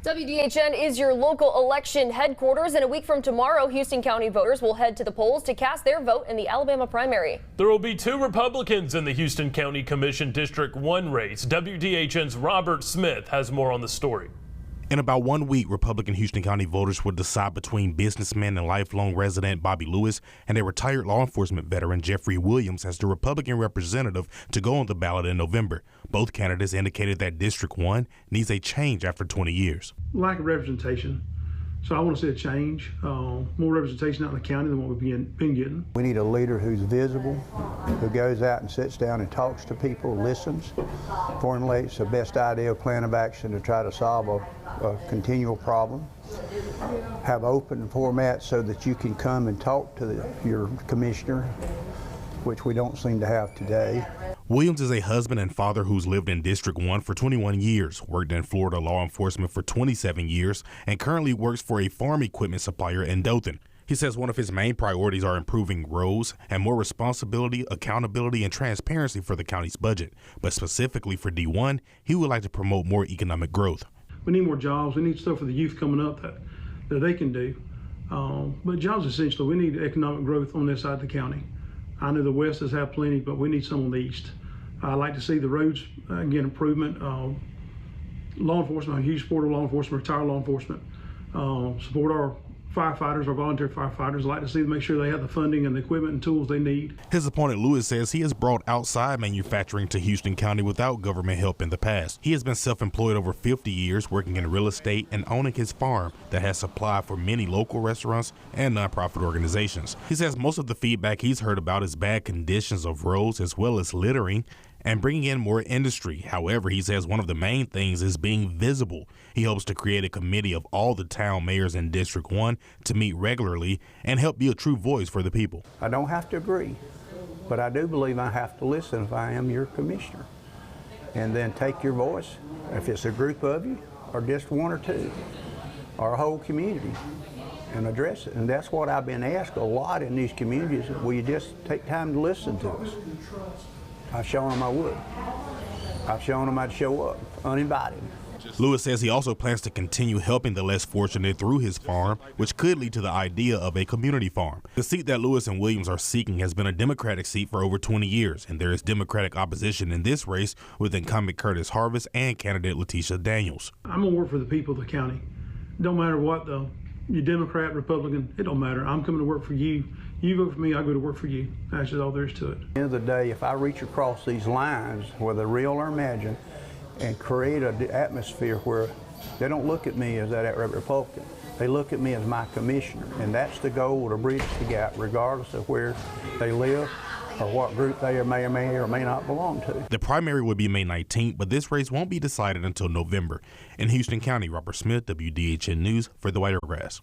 WDHN is your local election headquarters, and a week from tomorrow, Houston County voters will head to the polls to cast their vote in the Alabama primary. There will be 2 Republicans in the Houson County Commission District 1 race. WDHN's Robert Smith has more on the story. In about 1 week, Republican Houston County voters will decide between businessman and lifelong resident Bobby Lewis and a retired law enforcement veteran Jeffrey Williams as the Republican representative to go on the ballot in November. Both candidates indicated that District 1 needs a change after 20 years. Lack of representation. So I want to see a change, more representation out in the county than what we've been getting. We need a leader who's visible, who goes out and sits down and talks to people, listens, formulates the best ideal plan of action to try to solve a continual problem, have open formats so that you can come and talk to your commissioner, which we don't seem to have today. Williams is a husband and father who's lived in District 1 for 21 years, worked in Florida law enforcement for 27 years, and currently works for a farm equipment supplier in Dothan. He says one of his main priorities are improving roads and more responsibility, accountability, and transparency for the county's budget. But specifically for D1, he would like to promote more economic growth. We need more jobs. We need stuff for the youth coming up that they can do. But jobs essentially, we need economic growth on this side of the county. I know the west has had plenty, but we need some on the east. I like to see the roads get improvement. Law enforcement, I'm a huge supporter of law enforcement, retired law enforcement. Support our firefighters, our volunteer firefighters. I like to see them make sure they have the funding and the equipment and tools they need. His opponent Lewis says he has brought outside manufacturing to Houston County without government help in the past. He has been self-employed over 50 years, working in real estate and owning his farm that has supplied for many local restaurants and nonprofit organizations. He says most of the feedback he's heard about is bad conditions of roads as well as littering and bringing in more industry. However, he says one of the main things is being visible. He hopes to create a committee of all the town mayors in District 1 to meet regularly and help be a true voice for the people. I don't have to agree, but I do believe I have to listen if I am your commissioner. And then take your voice, if it's a group of you, or just 1 or 2, or a whole community, and address it. And that's what I've been asked a lot in these communities. Will you just take time to listen to us? I've shown them I would. I've shown them I'd show up, uninvited. Lewis says he also plans to continue helping the less fortunate through his farm, which could lead to the idea of a community farm. The seat that Lewis and Williams are seeking has been a Democratic seat for over 20 years, and there is Democratic opposition in this race with incumbent Curtis Harvest and candidate Letitia Daniels. I'm going to work for the people of the county. Don't matter what you're Democrat, Republican, it don't matter. I'm coming to work for you. You vote for me, I go to work for you. That's just all there is to it. At the end of the day, if I reach across these lines, whether real or imagined, and create an atmosphere where they don't look at me as that Republican, they look at me as my commissioner, and that's the goal to bridge the gap, regardless of where they live or what group they may or may not belong to. The primary will be May 19th, but this race won't be decided until November. In Houston County, Robert Smith, WDHN News for the Wiregrass.